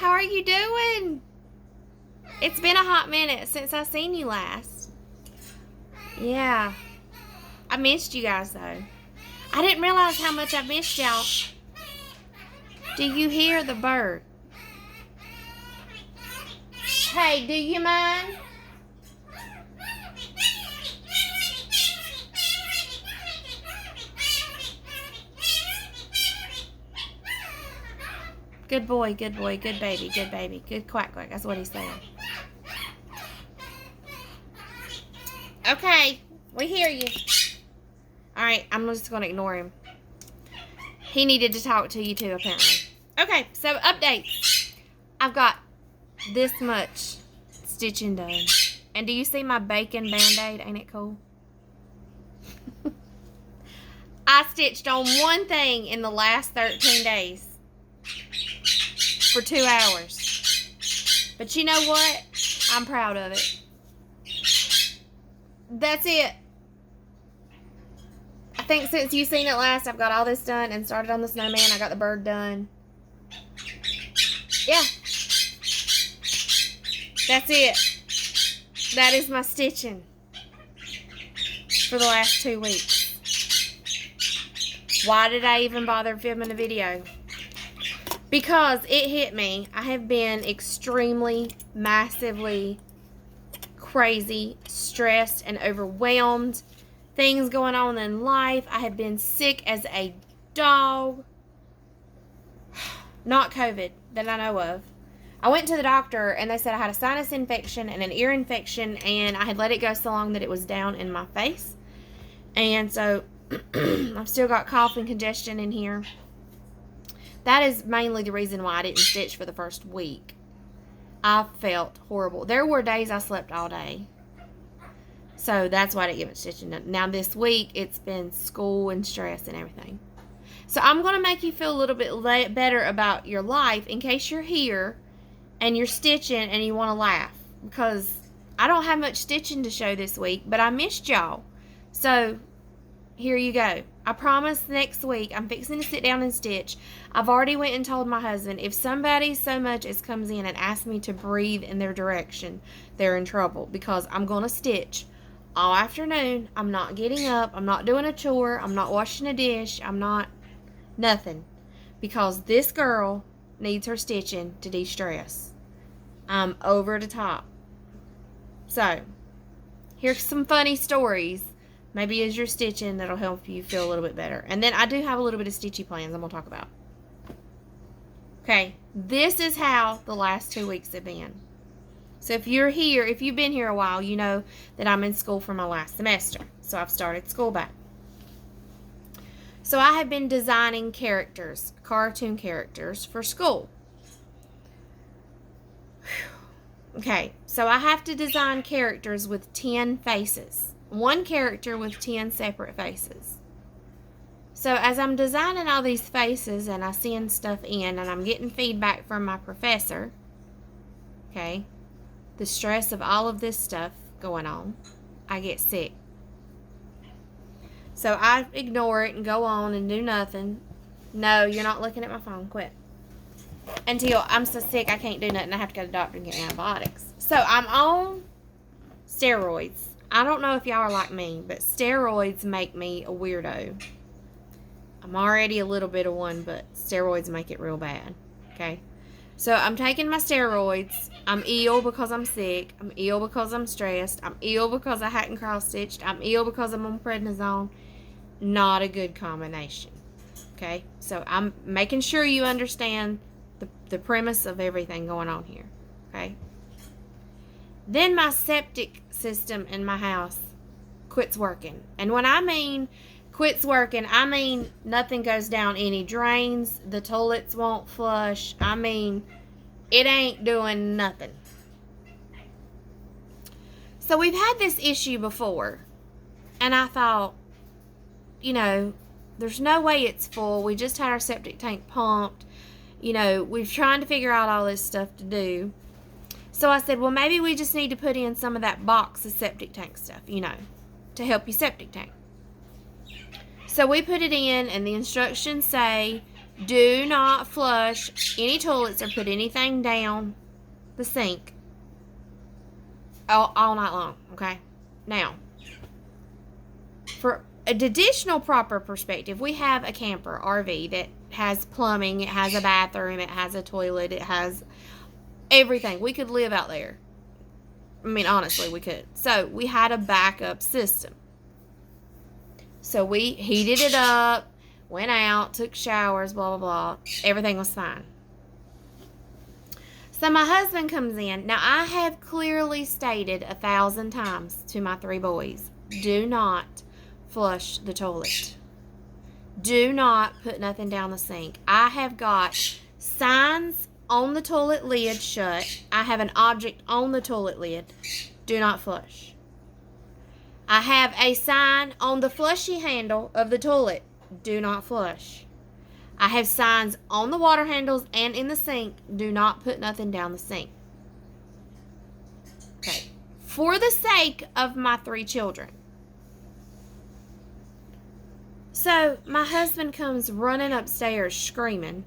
How are you doing? It's been a hot minute since I seen you last. Yeah. I missed you guys, though. I didn't realize how much I missed y'all. Do you hear the bird? Hey, do you mind? Good boy, good boy, good baby, good baby. Good quack quack. That's what he's saying. Okay, we hear you. Alright, I'm just going to ignore him. He needed to talk to you too, apparently. Okay, so updates. I've got this much stitching done. And do you see my bacon band-aid? Ain't it cool? I stitched on one thing in the last 13 days. For 2 hours. But you know what? I'm proud of it. That's it. I think since you've seen it last, I've got all this done and started on the snowman. I got the bird done. Yeah. That's it. That is my stitching for the last 2 weeks. Why did I even bother filming a video? Because it hit me. I have been extremely, massively crazy, stressed, and overwhelmed. Things going on in life. I have been sick as a dog. Not COVID that I know of. I went to the doctor and they said I had a sinus infection and an ear infection, and I had let it go so long that it was down in my face. And so I've still got cough and congestion in here. That is mainly the reason why I didn't stitch for the first week. I felt horrible. There were days I slept all day. So that's why I didn't give it stitching done. Now this week, it's been school and stress and everything. So I'm going to make you feel a little bit better about your life in case you're here and you're stitching and you want to laugh. Because I don't have much stitching to show this week, but I missed y'all. So here you go. I promise next week I'm fixing to sit down and stitch. I've already went and told my husband if somebody so much as comes in and asks me to breathe in their direction, they're in trouble, because I'm going to stitch all afternoon. I'm not getting up. I'm not doing a chore. I'm not washing a dish. I'm not nothing, because this girl needs her stitching to de-stress. I'm over the top. So here's some funny stories. Maybe as you're stitching, that'll help you feel a little bit better. And then I do have a little bit of stitchy plans I'm going to talk about. Okay, this is how the last 2 weeks have been. So if you're here, if you've been here a while, you know that I'm in school for my last semester. So I've started school back. So I have been designing characters, cartoon characters for school. Okay, so I have to design characters with 10 faces. One character with 10 separate faces. So as I'm designing all these faces and I send stuff in and I'm getting feedback from my professor, okay, the stress of all of this stuff going on, I get sick. So I ignore it and go on and do nothing. No, you're not looking at my phone. Quit. Until I'm so sick I can't do nothing. I have to go to the doctor and get antibiotics. So I'm on steroids. I don't know if y'all are like me, but steroids make me a weirdo. I'm already a little bit of one, but steroids make it real bad. Okay? So I'm taking my steroids. I'm ill because I'm sick. I'm ill because I'm stressed. I'm ill because I hadn't cross-stitched. I'm ill because I'm on prednisone. Not a good combination. Okay? So I'm making sure you understand the premise of everything going on here. Okay? Then my septic system in my house quits working. And when I mean quits working, I mean nothing goes down any drains. The toilets won't flush. I mean, it ain't doing nothing. So we've had this issue before. And I thought, you know, there's no way it's full. We just had our septic tank pumped. You know, we've trying to figure out all this stuff to do. So I said, well, maybe we just need to put in some of that box of septic tank stuff, you know, to help your septic tank. So we put it in, and the instructions say Do not flush any toilets or put anything down the sink all night long, okay? Now, for an additional proper perspective, we have a camper RV that has plumbing, it has a bathroom, it has a toilet, it has everything. We could live out there. I mean, honestly, we could. So, we had a backup system. So, we heated it up, went out, took showers, blah, blah, blah. Everything was fine. So, my husband comes in. Now, I have clearly stated 1,000 times to my 3 boys, do not flush the toilet. Do not put nothing down the sink. I have got signs on the toilet lid shut. I have an object on the toilet lid. Do not flush. I have a sign on the flushy handle of the toilet. Do not flush. I have signs on the water handles and in the sink. Do not put nothing down the sink. Okay. For the sake of my 3 children. So, my husband comes running upstairs screaming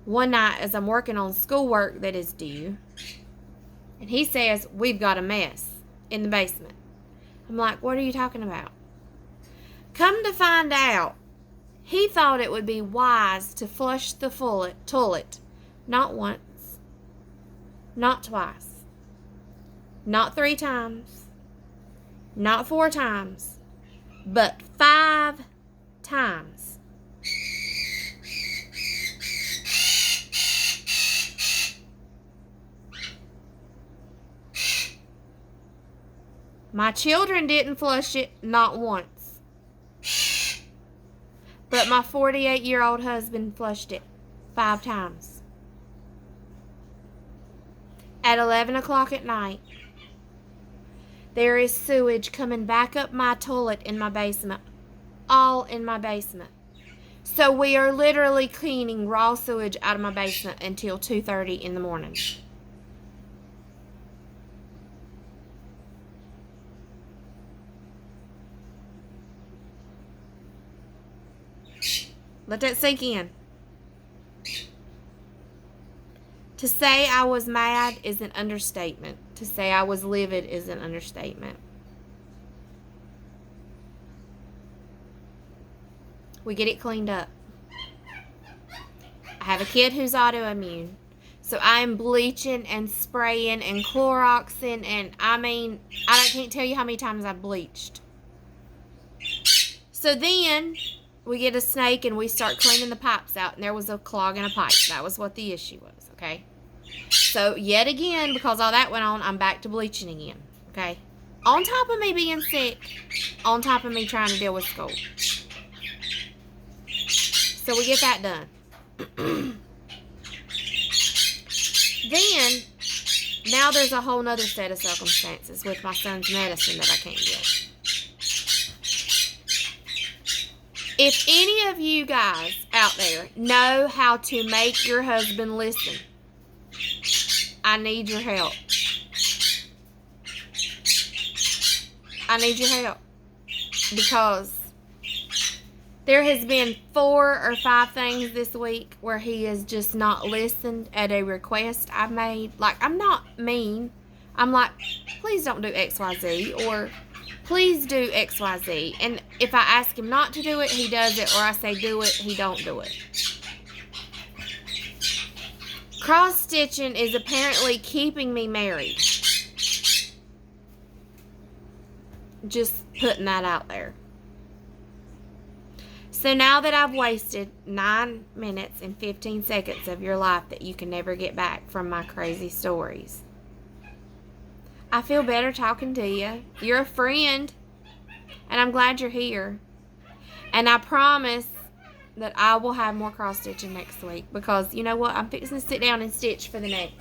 one night as I'm working on schoolwork that is due. And he says, we've got a mess in the basement. I'm like, what are you talking about? Come to find out, he thought it would be wise to flush the toilet not once, not twice, not 3 times, not 4 times, but 5 times. My children didn't flush it not once. But my 48-year-old husband flushed it 5 times. At 11 o'clock at night, there is sewage coming back up my toilet in my basement. All in my basement. So we are literally cleaning raw sewage out of my basement until 2:30 in the morning. Let that sink in. To say I was mad is an understatement. To say I was livid is an understatement. We get it cleaned up. I have a kid who's autoimmune. So I am bleaching and spraying and Cloroxing, and I can't tell you how many times I've bleached. So then we get a snake and we start cleaning the pipes out, and there was a clog in a pipe. That was what the issue was, okay? So yet again, because all that went on, I'm back to bleaching again, okay? On top of me being sick, on top of me trying to deal with school. So we get that done. Then, now there's a whole nother set of circumstances with my son's medicine that I can't get. If any of you guys out there know how to make your husband listen, I need your help. I need your help. Because there has been 4 or 5 things this week where he has just not listened at a request I've made. Like, I'm not mean. I'm like, please don't do XYZ, or please do XYZ. And if I ask him not to do it, he does it, or I say do it, he don't do it. Cross-stitching is apparently keeping me married. Just putting that out there. So now that I've wasted 9 minutes and 15 seconds of your life that you can never get back from my crazy stories, I feel better talking to you. You're a friend, and I'm glad you're here. And I promise that I will have more cross-stitching next week, because you know what? I'm fixing to sit down and stitch for the next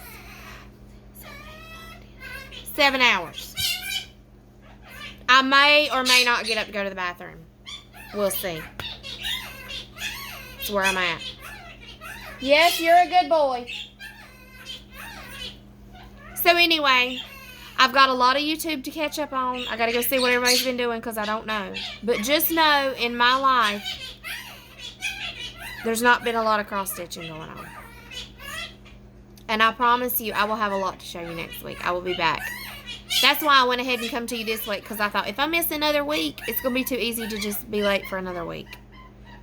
7 hours. I may or may not get up to go to the bathroom. We'll see. That's where I'm at. Yes, you're a good boy. So anyway, I've got a lot of YouTube to catch up on. I got to go see what everybody's been doing because I don't know. But just know, in my life, There's not been a lot of cross stitching going on. And I promise you, I will have a lot to show you next week. I will be back. That's why I went ahead and come to you this week, because I thought if I miss another week, it's going to be too easy to just be late for another week.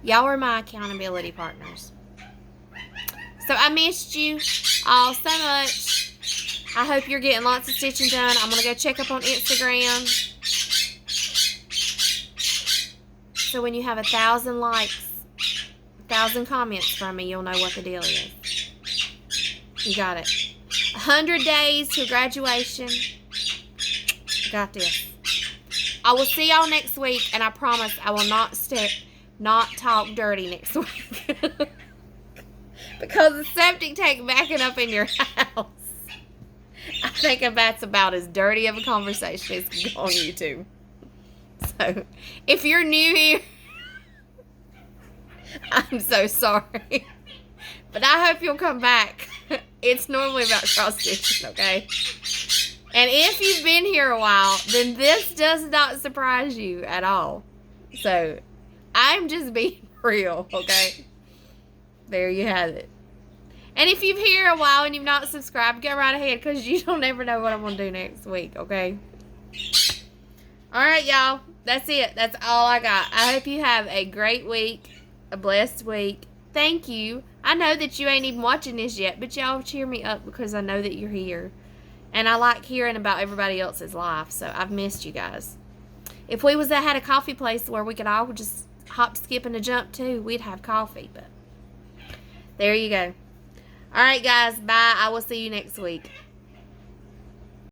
Y'all are my accountability partners. So I missed you all so much. I hope you're getting lots of stitching done. I'm going to go check up on Instagram. So when you have 1,000 likes, 1,000 comments from me, you'll know what the deal is. You got it. 100 days to graduation. Got this. I will see y'all next week, and I promise I will not talk dirty next week. Because the septic tank backing up in your house. I think that's about as dirty of a conversation as can go on YouTube. So, if you're new here, I'm so sorry. But I hope you'll come back. It's normally about cross stitching, okay? And if you've been here a while, then this does not surprise you at all. So, I'm just being real, okay? There you have it. And if you've here a while and you've not subscribed, go right ahead, because you don't ever know what I'm going to do next week, okay? Alright, y'all. That's it. That's all I got. I hope you have a great week, a blessed week. Thank you. I know that you ain't even watching this yet, but y'all cheer me up because I know that you're here. And I like hearing about everybody else's life, so I've missed you guys. If we had a coffee place where we could all just hop, skip, and a jump too, we'd have coffee. But there you go. All right, guys. Bye. I will see you next week.